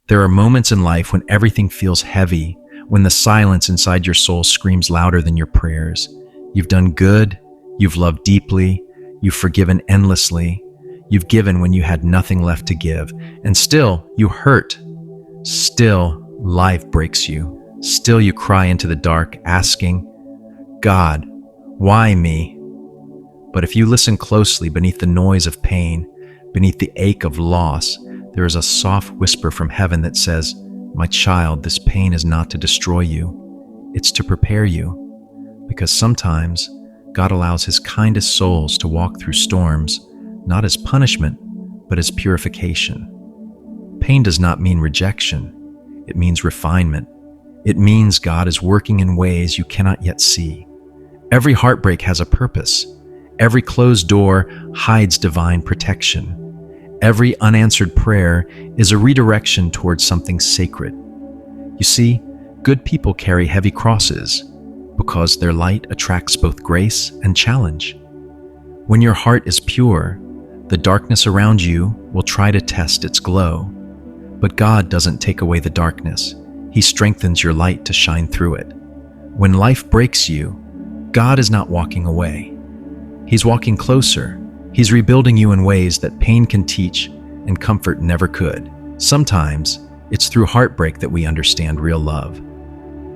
There are moments in life when everything feels heavy, when the silence inside your soul screams louder than your prayers. You've done good, you've loved deeply, you've forgiven endlessly, you've given when you had nothing left to give, and still you hurt. Still, life breaks you. Still you cry into the dark, asking, God, why me? But if you listen closely beneath the noise of pain, beneath the ache of loss, there is a soft whisper from heaven that says, my child, this pain is not to destroy you. It's to prepare you. Because sometimes God allows his kindest souls to walk through storms, not as punishment, but as purification. Pain does not mean rejection. It means refinement. It means God is working in ways you cannot yet see. Every heartbreak has a purpose. Every closed door hides divine protection. Every unanswered prayer is a redirection towards something sacred. You see, good people carry heavy crosses because their light attracts both grace and challenge. When your heart is pure, the darkness around you will try to test its glow. But God doesn't take away the darkness. He strengthens your light to shine through it. When life breaks you, God is not walking away. He's walking closer. He's rebuilding you in ways that pain can teach and comfort never could. Sometimes, it's through heartbreak that we understand real love.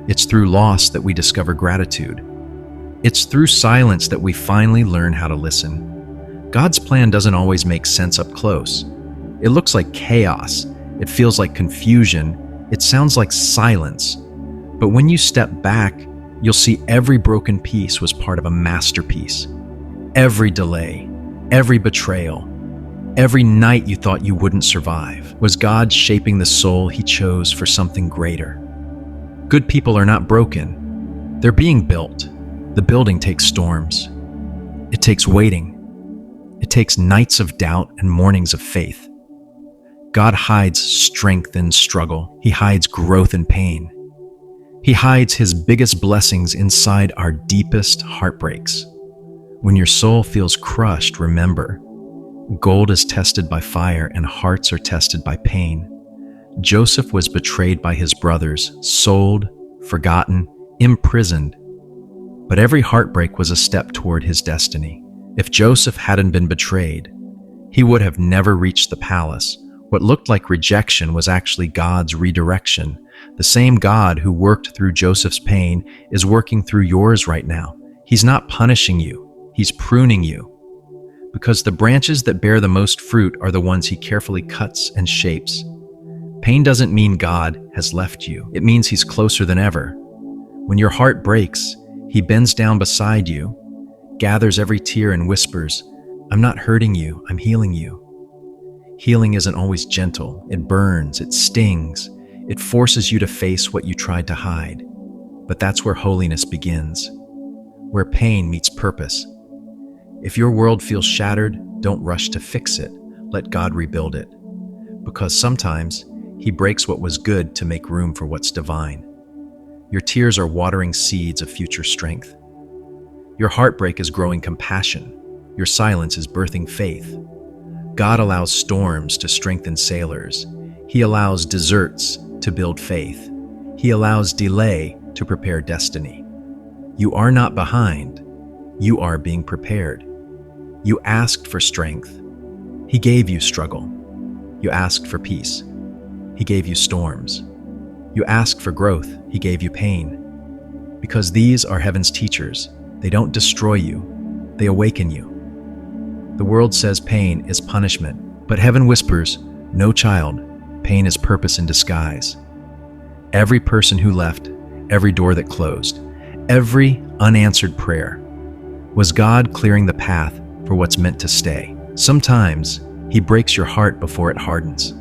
It's through loss that we discover gratitude. It's through silence that we finally learn how to listen. God's plan doesn't always make sense up close. It looks like chaos. It feels like confusion. It sounds like silence. But when you step back, you'll see every broken piece was part of a masterpiece. Every delay, every betrayal, every night you thought you wouldn't survive was God shaping the soul he chose for something greater. Good people are not broken. They're being built. The building takes storms. It takes waiting. It takes nights of doubt and mornings of faith. God hides strength in struggle. He hides growth in pain. He hides his biggest blessings inside our deepest heartbreaks. When your soul feels crushed, remember, gold is tested by fire and hearts are tested by pain. Joseph was betrayed by his brothers, sold, forgotten, imprisoned. But every heartbreak was a step toward his destiny. If Joseph hadn't been betrayed, he would have never reached the palace. What looked like rejection was actually God's redirection. The same God who worked through Joseph's pain is working through yours right now. He's not punishing you. He's pruning you. Because the branches that bear the most fruit are the ones he carefully cuts and shapes. Pain doesn't mean God has left you. It means he's closer than ever. When your heart breaks, he bends down beside you, gathers every tear and whispers, I'm not hurting you, I'm healing you. Healing isn't always gentle. It burns, it stings, it forces you to face what you tried to hide. But that's where holiness begins, where pain meets purpose. If your world feels shattered, don't rush to fix it. Let God rebuild it. Because sometimes he breaks what was good to make room for what's divine. Your tears are watering seeds of future strength. Your heartbreak is growing compassion. Your silence is birthing faith. God allows storms to strengthen sailors. He allows deserts to build faith. He allows delay to prepare destiny. You are not behind. You are being prepared. You asked for strength. He gave you struggle. You asked for peace. He gave you storms. You asked for growth. He gave you pain. Because these are heaven's teachers. They don't destroy you. They awaken you. The world says pain is punishment, but heaven whispers, no child, pain is purpose in disguise. Every person who left, every door that closed, every unanswered prayer was God clearing the path for what's meant to stay. Sometimes he breaks your heart before it hardens.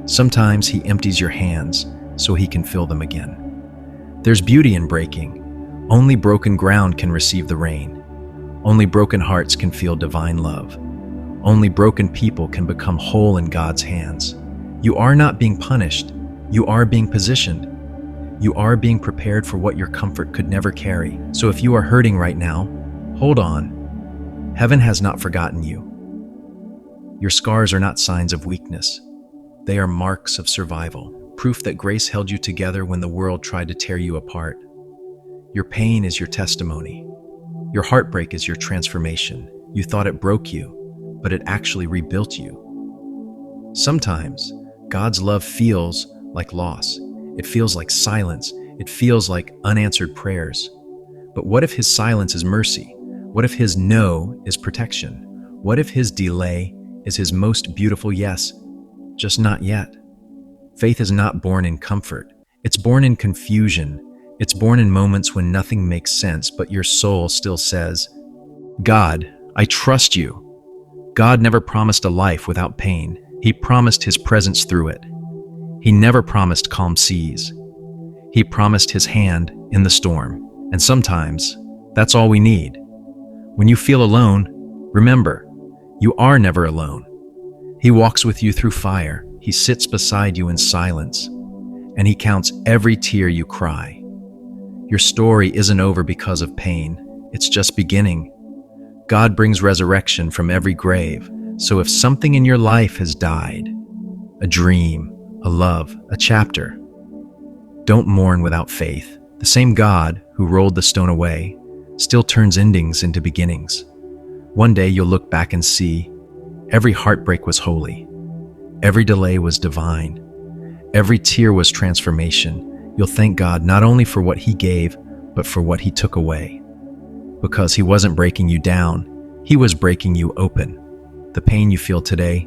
Sometimes he empties your hands so he can fill them again. There's beauty in breaking. Only broken ground can receive the rain. Only broken hearts can feel divine love. Only broken people can become whole in God's hands. You are not being punished. You are being positioned. You are being prepared for what your comfort could never carry. So if you are hurting right now, hold on. Heaven has not forgotten you. Your scars are not signs of weakness. They are marks of survival. proof that grace held you together when the world tried to tear you apart. Your pain is your testimony. Your heartbreak is your transformation. You thought it broke you, but it actually rebuilt you. Sometimes, God's love feels like loss. It feels like silence. It feels like unanswered prayers. But what if His silence is mercy? What if His no is protection? What if His delay is His most beautiful yes, just not yet? Faith is not born in comfort. It's born in confusion. It's born in moments when nothing makes sense, but your soul still says, God, I trust you. God never promised a life without pain. He promised His presence through it. He never promised calm seas. He promised His hand in the storm. And sometimes, that's all we need. When you feel alone, remember, you are never alone. He walks with you through fire. He sits beside you in silence. And He counts every tear you cry. Your story isn't over because of pain. It's just beginning. God brings resurrection from every grave. So if something in your life has died, a dream, a love, a chapter, don't mourn without faith. The same God who rolled the stone away still turns endings into beginnings. One day you'll look back and see every heartbreak was holy. Every delay was divine. Every tear was transformation. You'll thank God not only for what He gave, but for what He took away. Because He wasn't breaking you down, He was breaking you open. The pain you feel today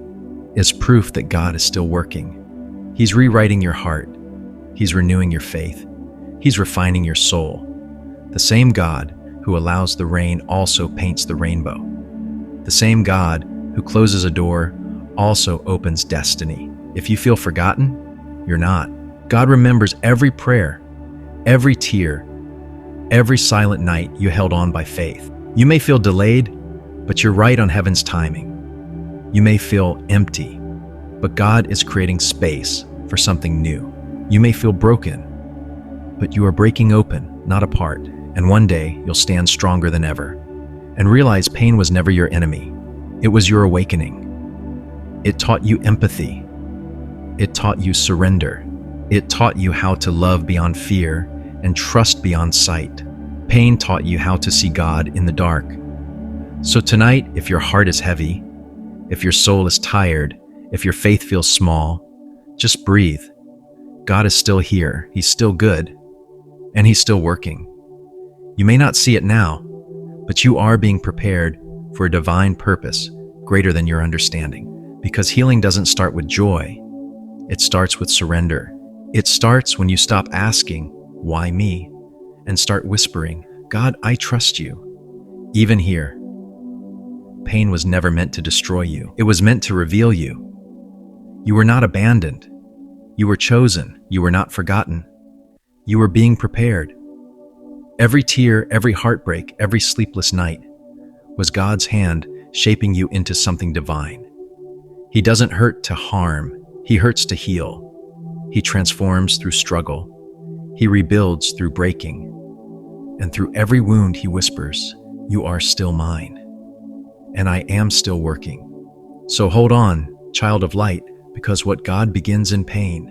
is proof that God is still working. He's rewriting your heart. He's renewing your faith. He's refining your soul. The same God who allows the rain also paints the rainbow. The same God who closes a door also opens destiny. If you feel forgotten, you're not. God remembers every prayer, every tear, every silent night you held on by faith. You may feel delayed, but you're right on heaven's timing. You may feel empty, but God is creating space for something new. You may feel broken, but you are breaking open, not apart. And one day you'll stand stronger than ever and realize pain was never your enemy. It was your awakening. It taught you empathy. It taught you surrender. It taught you how to love beyond fear and trust beyond sight. Pain taught you how to see God in the dark. So tonight, if your heart is heavy, if your soul is tired, if your faith feels small, just breathe. God is still here. He's still good. And He's still working. You may not see it now, but you are being prepared for a divine purpose greater than your understanding. Because healing doesn't start with joy. It starts with surrender. It starts when you stop asking, "Why me?" and start whispering, "God, I trust you." Even here, pain was never meant to destroy you. It was meant to reveal you. You were not abandoned. You were chosen. You were not forgotten. You were being prepared. Every tear, every heartbreak, every sleepless night was God's hand shaping you into something divine. He doesn't hurt to harm. He hurts to heal. He transforms through struggle. He rebuilds through breaking. And through every wound He whispers, "You are still mine. And I am still working." So hold on, child of light, because what God begins in pain,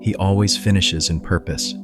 He always finishes in purpose.